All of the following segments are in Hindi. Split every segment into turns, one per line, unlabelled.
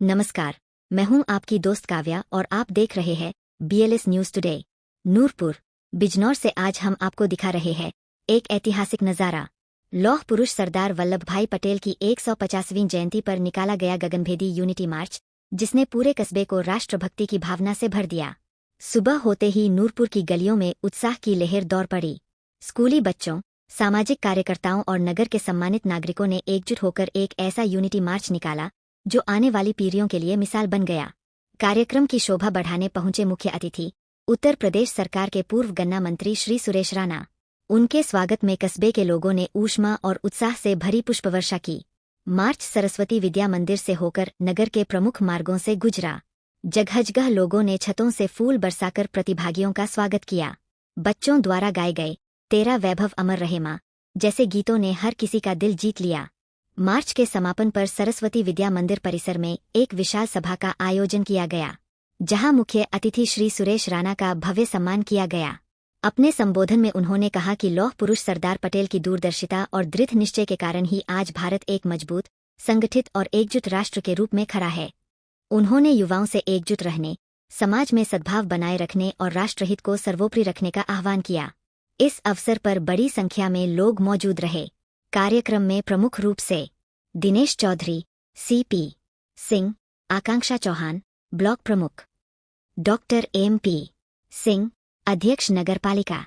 नमस्कार, मैं हूं आपकी दोस्त काव्या और आप देख रहे हैं BLS news today. Noorpur, Bijnor से आज हम आपको दिखा रहे हैं एक ऐतिहासिक नज़ारा। लौह पुरुष सरदार वल्लभ भाई पटेल की 150वीं जयंती पर निकाला गया गगनभेदी यूनिटी मार्च, जिसने पूरे कस्बे को राष्ट्रभक्ति की भावना से भर दिया। सुबह होते ही नूरपुर की गलियों में उत्साह की लहर दौड़ पड़ी। स्कूली बच्चों, सामाजिक कार्यकर्ताओं और नगर के सम्मानित नागरिकों ने एकजुट होकर एक ऐसा यूनिटी मार्च निकाला जो आने वाली पीढ़ियों के लिए मिसाल बन गया। कार्यक्रम की शोभा बढ़ाने पहुंचे मुख्य अतिथि उत्तर प्रदेश सरकार के पूर्व गन्ना मंत्री श्री सुरेश राणा। उनके स्वागत में कस्बे के लोगों ने ऊष्मा और उत्साह से भरी पुष्पवर्षा की। मार्च सरस्वती विद्या मंदिर से होकर नगर के प्रमुख मार्गों से गुजरा। जगह जगह लोगों ने छतों से फूल बरसाकर प्रतिभागियों का स्वागत किया। बच्चों द्वारा गाए गए तेरा वैभव अमर रहे मां जैसे गीतों ने हर किसी का दिल जीत लिया। मार्च के समापन पर सरस्वती विद्या मंदिर परिसर में एक विशाल सभा का आयोजन किया गया, जहां मुख्य अतिथि श्री सुरेश राणा का भव्य सम्मान किया गया। अपने संबोधन में उन्होंने कहा कि लौह पुरुष सरदार पटेल की दूरदर्शिता और दृढ़ निश्चय के कारण ही आज भारत एक मजबूत, संगठित और एकजुट राष्ट्र के रूप में खड़ा है। उन्होंने युवाओं से एकजुट रहने, समाज में सद्भाव बनाए रखने और राष्ट्रहित को सर्वोपरि रखने का आह्वान किया। इस अवसर पर बड़ी संख्या में लोग मौजूद रहे। कार्यक्रम में प्रमुख रूप से दिनेश चौधरी, CP सिंह, आकांक्षा चौहान, ब्लॉक प्रमुख, डॉक्टर MP सिंह, अध्यक्ष नगरपालिका,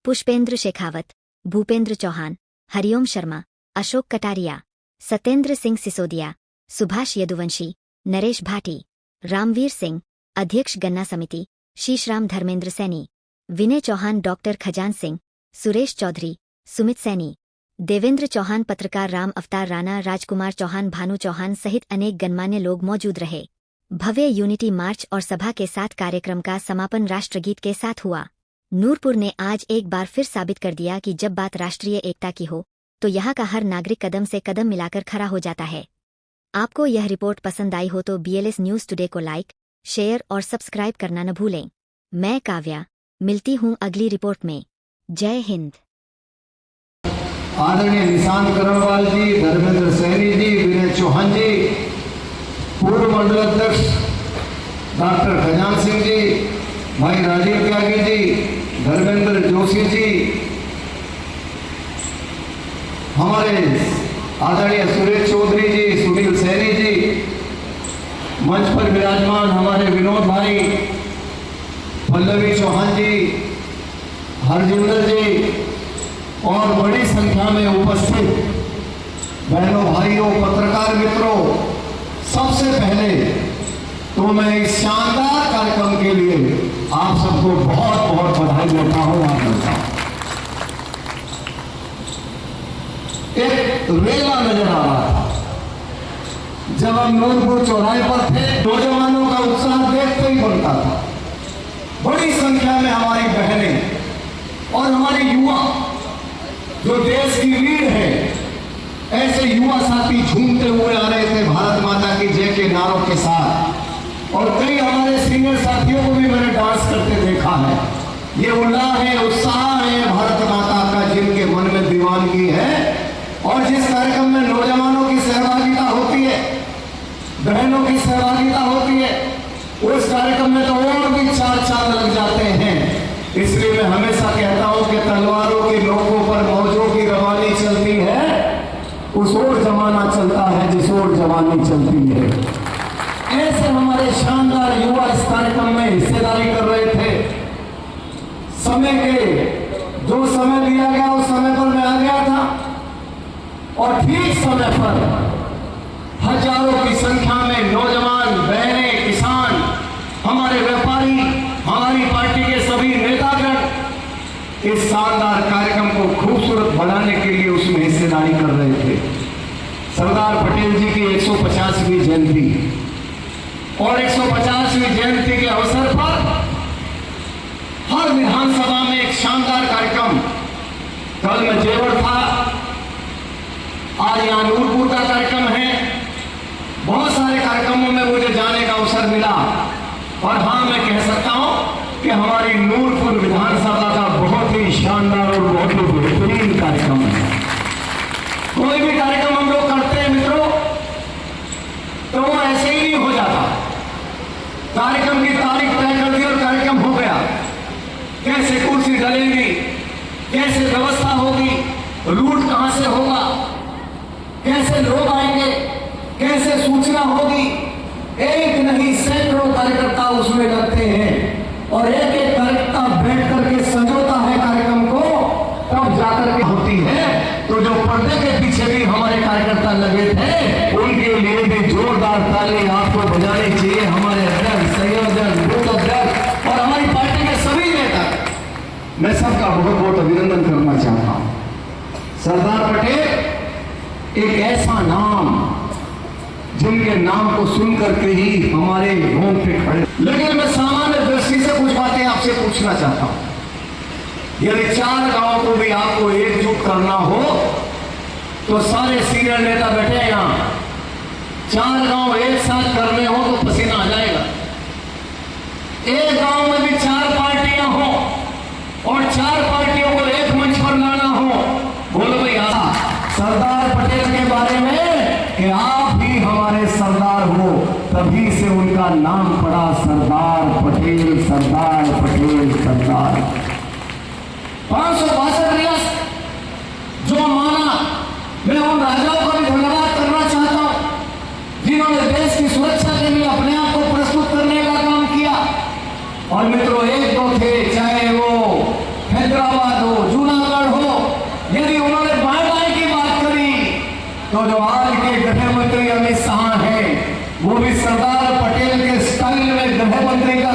पुष्पेंद्र शेखावत, भूपेंद्र चौहान, हरिओम शर्मा, अशोक कटारिया, सत्येंद्र सिंह सिसोदिया, सुभाष यदुवंशी, नरेश भाटी, रामवीर सिंह, अध्यक्ष गन्ना समिति, शीशराम धर्मेंद्र सैनी, विनय चौहान, डॉक्टर खजान सिंह, सुरेश चौधरी, सुमित सैनी, देवेंद्र चौहान, पत्रकार राम अवतार राणा, राजकुमार चौहान, भानु चौहान सहित अनेक गणमान्य लोग मौजूद रहे। भव्य यूनिटी मार्च और सभा के साथ कार्यक्रम का समापन राष्ट्रगीत के साथ हुआ। नूरपुर ने आज एक बार फिर साबित कर दिया कि जब बात राष्ट्रीय एकता की हो तो यहाँ का हर नागरिक कदम से कदम मिलाकर खड़ा हो जाता है। आपको यह रिपोर्ट पसंद आई हो तो BLS न्यूज टुडे को लाइक, शेयर और सब्सक्राइब करना न भूलें। मैं काव्या मिलती हूँ अगली रिपोर्ट में। जय हिंद।
आदरणीय निशांत करणवाल जी, धर्मेंद्र सैनी जी, विनय चौहान जी, पूर्व मंडल अध्यक्ष डॉक्टर खजान सिंह जी, भाई राजीव त्यागी जी, धर्मेंद्र जोशी जी, हमारे आदरणीय सुरेश चौधरी जी, सुनील सैनी जी, मंच पर विराजमान हमारे विनोद भाई, पल्लवी चौहान जी, हरजिंदर जी और बड़ी संख्या में उपस्थित बहनों, भाइयों, पत्रकार मित्रों, सबसे पहले तो मैं इस शानदार कार्यक्रम के लिए आप सबको बहुत बहुत बधाई देता हूं। आप सबका एक रेला नजर आ रहा था जब हम नूरपुर चौराहे पर थे। नौजवानों का उत्साह देखते ही बनता था। बड़ी संख्या में हमारी बहनें और हमारे युवा जो देश की रीढ़ है, ऐसे युवा साथी झूमते हुए आ रहे थे भारत माता की जय के नारों के साथ। और कई हमारे सीनियर साथियों को भी मैंने डांस करते देखा है। ये उल्लास है, उत्साह है भारत माता का, जिनके मन में दीवानगी है। और जिस कार्यक्रम में नौजवानों की सहभागिता होती है, बहनों की सहभागिता होती है, उस कार्यक्रम में तो और भी चार चांद लग जाते हैं। इसलिए मैं हमेशा कहता हूं कि तलवारों की नोकों पर मौजों की रवानी चलती है, उस ओर जमाना चलता है जिस ओर जवानी चलती है। ऐसे हमारे शानदार युवा इस कार्यक्रम में हिस्सेदारी कर रहे थे। समय के जो समय दिया गया उस समय पर मैं आ गया था और ठीक समय पर हजारों की संख्या में नौजवान, बहनें, किसान, हमारे व्यापारी, हमारी पार्टी के सभी नेतागण इस शानदार कार्यक्रम को खूबसूरत बनाने के लिए उसमें हिस्सेदारी कर रहे थे। सरदार पटेल जी की 150वीं जयंती और 150वीं जयंती के अवसर पर हर विधानसभा में एक शानदार कार्यक्रम। कल में जेवर था, आज यहाँ नूरपुर का कार्यक्रम है। बहुत सारे कार्यक्रमों में मुझे जाने का अवसर मिला और हाँ, मैं कह सकता हूं कि हमारी नूरपुर विधानसभा का बहुत ही शानदार और बहुत ही बेहतरीन कार्यक्रम है। कोई भी कार्यक्रम हम लोग करते हैं मित्रों, तो वो ऐसे ही कार्यक्रम की तारीख तय कर दी और कार्यक्रम हो गया। कैसे कुर्सी डलेंगी, कैसे व्यवस्था होगी, रूट कहां से होगा, कैसे लोग आएंगे, कैसे सूचना होगी, एक नहीं सैकड़ों कार्यकर्ता उसमें लगते हैं और एक एक कार्यकर्ता बैठ करके संजोता है कार्यक्रम को, तब जाकर के होती है। तो जो पर्दे के पीछे भी हमारे कार्यकर्ता लगे थे, उनके लिए भी जोरदार ताली आपको बजानी चाहिए। हमारे अध्यक्ष, संयोजक, बूथ अध्यक्ष और हमारी पार्टी के सभी नेता, मैं सबका बहुत बहुत अभिनंदन करना चाहता हूं। सरदार पटेल एक ऐसा नाम जिनके नाम को सुनकर के ही हमारे रोंगटे खड़े। लेकिन मैं सामान्य दृष्टि से कुछ बातें आपसे पूछना चाहता हूं। यदि 4 गांव को भी आपको एकजुट करना हो तो सारे सीनियर नेता बैठे हैं यहां, 4 गांव एक साथ करने हो तो पसीना आ जाएगा। एक गांव में भी 4 पार्टियां हो और 4 पार्टियों को एक मंच पर लाना हो, बोलो भाई सरदार पटेल के बारे में कि आप भी हमारे सरदार हो, तभी से उनका नाम पड़ा सरदार पटेल, सरदार पटेल, सरदार। 562 रियासत जो माना, मैं उन राजाओं का भी धन्यवाद करना चाहता हूं जिन्होंने देश की सुरक्षा के लिए अपने आप को प्रस्तुत करने का काम किया। और मित्रों, एक दो थे, चाहे वो हैदराबाद हो, जूनागढ़ हो, यदि उन्होंने बाएं की बात करी तो जो आज के गृह मंत्री अमित शाह हैं, वो भी सरदार पटेल के स्टाइल में गृह मंत्री का